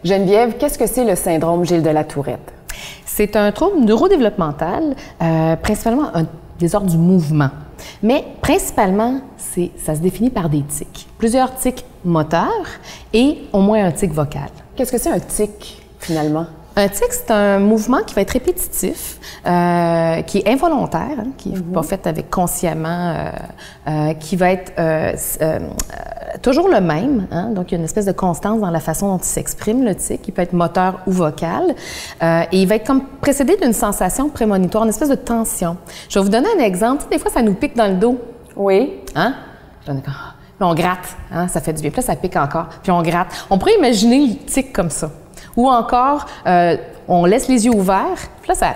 Geneviève, qu'est-ce que c'est le syndrome Gilles de la Tourette? C'est un trouble neurodéveloppemental, principalement un désordre du mouvement. Mais principalement, ça se définit par des tics. Plusieurs tics moteurs et au moins un tic vocal. Qu'est-ce que c'est un tic, finalement? Un tic, c'est un mouvement qui va être répétitif, qui est involontaire, hein, qui n'est pas fait avec consciemment, qui va être toujours le même. Hein, donc, il y a une espèce de constance dans la façon dont il s'exprime, le tic. Il peut être moteur ou vocal. Et il va être comme précédé d'une sensation prémonitoire, une espèce de tension. Je vais vous donner un exemple. Tu sais, des fois, ça nous pique dans le dos. Oui. Hein? Puis on gratte. Hein, ça fait du bien. Puis là, ça pique encore. Puis on gratte. On pourrait imaginer le tic comme ça. Ou encore, on laisse les yeux ouverts, puis là,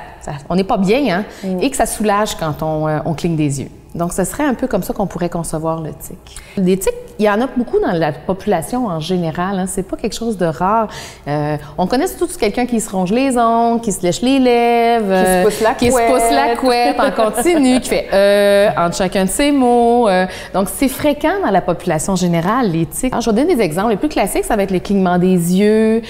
on n'est pas bien, hein, et que ça soulage quand on cligne des yeux. Donc, ce serait un peu comme ça qu'on pourrait concevoir le tic. Des tics, il y en a beaucoup dans la population en général, hein, c'est pas quelque chose de rare. On connaît tous quelqu'un qui se ronge les ongles, qui se lèche les lèvres, qui se pousse la couette en continu, qui fait entre chacun de ses mots. Donc, c'est fréquent dans la population générale, les tics. Alors, je vais donner des exemples. Les plus classiques, ça va être le clignement des yeux,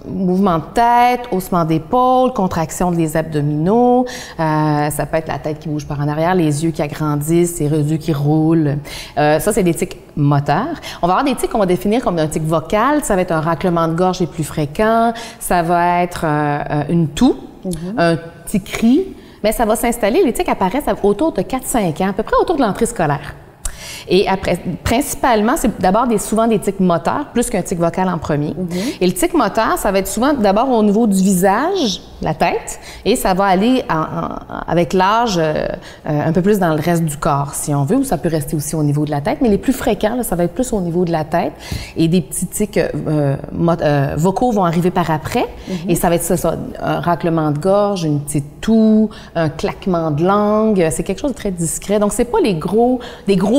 mouvement de tête, haussement d'épaule, contraction des abdominaux. Ça peut être la tête qui bouge par en arrière, les yeux qui agrandissent, les yeux qui roulent. Ça, c'est des tics moteurs. On va avoir des tics qu'on va définir comme un tic vocal. Ça va être un raclement de gorge les plus fréquents. Ça va être une toux, un petit cri. Mais ça va s'installer. Les tics apparaissent autour de 4-5 ans, à peu près autour de l'entrée scolaire. Et après, principalement, c'est d'abord souvent des tics moteurs, plus qu'un tic vocal en premier. Et le tic moteur, ça va être souvent d'abord au niveau du visage, la tête, et ça va aller avec l'âge un peu plus dans le reste du corps, si on veut, ou ça peut rester aussi au niveau de la tête. Mais les plus fréquents, là, ça va être plus au niveau de la tête. Et des petits tics vocaux vont arriver par après. Et ça va être ça, un raclement de gorge, une petite toux, un claquement de langue. C'est quelque chose de très discret. Donc, c'est pas des gros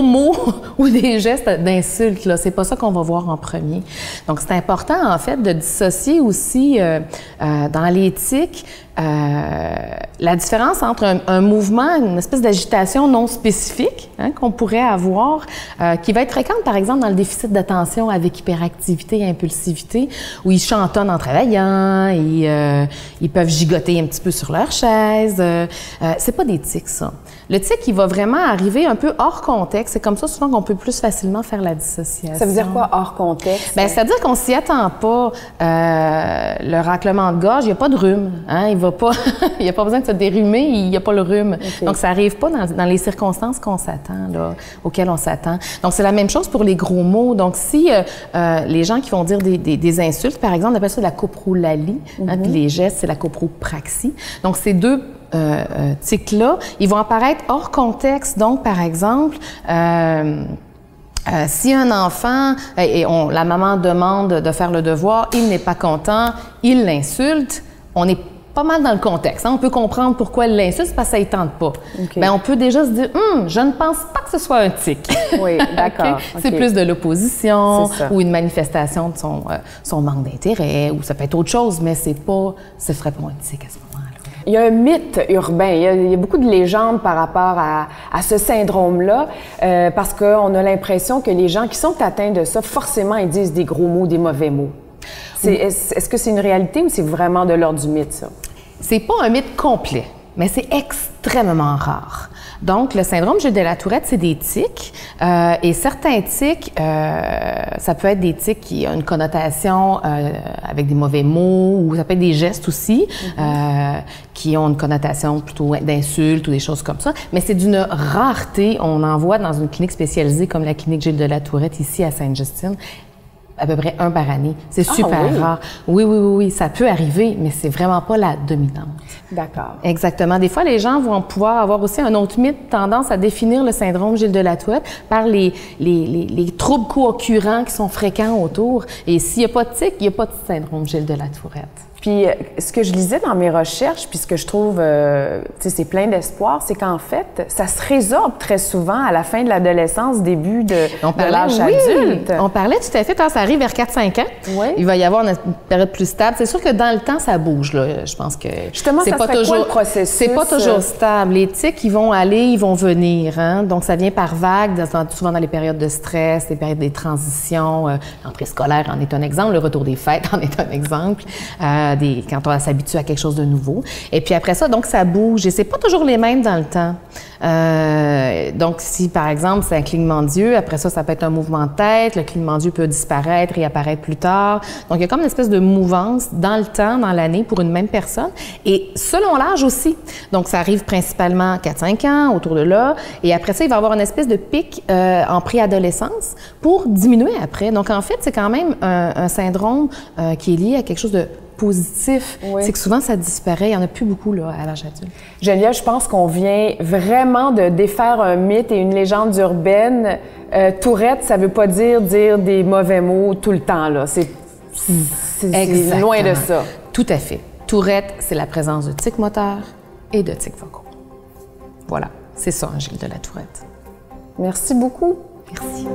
mots ou des gestes d'insultes, là. C'est pas ça qu'on va voir en premier. Donc, c'est important, en fait, de dissocier aussi dans les tics la différence entre un mouvement, une espèce d'agitation non spécifique, hein, qu'on pourrait avoir, qui va être fréquente, par exemple, dans le déficit d'attention avec hyperactivité et impulsivité, où ils chantonnent en travaillant, ils peuvent gigoter un petit peu sur leur chaise. C'est pas des tics, ça. Le tic, il va vraiment arriver un peu hors contexte. C'est comme ça souvent qu'on peut plus facilement faire la dissociation. Ça veut dire quoi, hors contexte? Bien, ça veut dire qu'on s'y attend pas. Le raclement de gorge, il n'y a pas de rhume. Hein? Il n'y a pas besoin de se dérumer, il n'y a pas le rhume. Okay. Donc, ça n'arrive pas dans les circonstances qu'on s'attend, là, auxquelles on s'attend. Donc, c'est la même chose pour les gros mots. Donc, si les gens qui vont dire des insultes, par exemple, on appelle ça la coprolalie, hein, puis les gestes, c'est la copropraxie. Donc, ces deux tics-là, ils vont apparaître hors contexte. Donc, par exemple, si un enfant, la maman demande de faire le devoir, il n'est pas content, il l'insulte, on est pas mal dans le contexte. Hein? On peut comprendre pourquoi elle l'insulte, parce que ça ne tente pas. Okay. Bien, on peut déjà se dire, je ne pense pas que ce soit un tic. Oui, d'accord. Okay? C'est plus de l'opposition ou une manifestation de son manque d'intérêt, ou ça peut être autre chose, mais ce ne serait pas un tic à ce moment-là. Il y a un mythe urbain, il y a beaucoup de légendes par rapport à ce syndrome-là, parce qu'on a l'impression que les gens qui sont atteints de ça, forcément, ils disent des gros mots, des mauvais mots. Est-ce que c'est une réalité ou c'est vraiment de l'ordre du mythe, ça? C'est pas un mythe complet, mais c'est extrêmement rare. Donc, le syndrome Gilles de la Tourette, c'est des tics. Et certains tics, ça peut être des tics qui ont une connotation avec des mauvais mots, ou ça peut être des gestes aussi, qui ont une connotation plutôt d'insultes ou des choses comme ça. Mais c'est d'une rareté. On en voit dans une clinique spécialisée comme la clinique Gilles de la Tourette ici à Sainte-Justine. À peu près un par année. C'est super rare. Oui, ça peut arriver, mais c'est vraiment pas la dominante. D'accord. Exactement. Des fois, les gens vont pouvoir avoir aussi un autre mythe, tendance à définir le syndrome Gilles de la Tourette par les troubles co-occurrents qui sont fréquents autour. Et s'il n'y a pas de tic, il n'y a pas de syndrome Gilles de la Tourette. Puis ce que je lisais dans mes recherches, puis ce que je trouve, c'est plein d'espoir, c'est qu'en fait, ça se résorbe très souvent à la fin de l'adolescence, début de l'âge adulte. On parlait tout à fait, quand ça arrive vers 4-5 ans, oui. Il va y avoir une période plus stable. C'est sûr que dans le temps, ça bouge, là. Je pense que justement, c'est pas toujours, quoi, le processus? C'est pas toujours stable. Les tics, ils vont aller, ils vont venir. Hein? Donc, ça vient par vagues, souvent dans les périodes de stress, les périodes des transitions. L'entrée scolaire en est un exemple, le retour des fêtes en est un exemple. Quand on s'habitue à quelque chose de nouveau. Et puis après ça, donc, ça bouge. Et c'est pas toujours les mêmes dans le temps. Donc, si, par exemple, c'est un clignement d'yeux, après ça, ça peut être un mouvement de tête. Le clignement d'yeux peut disparaître, réapparaître plus tard. Donc, il y a comme une espèce de mouvance dans le temps, dans l'année, pour une même personne. Et selon l'âge aussi. Donc, ça arrive principalement à 4-5 ans, autour de là. Et après ça, il va y avoir une espèce de pic en préadolescence pour diminuer après. Donc, en fait, c'est quand même un syndrome qui est lié à quelque chose de positif, oui. C'est que souvent ça disparaît, il n'y en a plus beaucoup là, à l'âge adulte. Geneviève, je pense qu'on vient vraiment de défaire un mythe et une légende urbaine. Tourette, ça ne veut pas dire des mauvais mots tout le temps, là. C'est loin de ça. Tout à fait. Tourette, c'est la présence de tics moteurs et de tics vocaux. Voilà, c'est ça, Angèle de la Tourette. Merci beaucoup. Merci.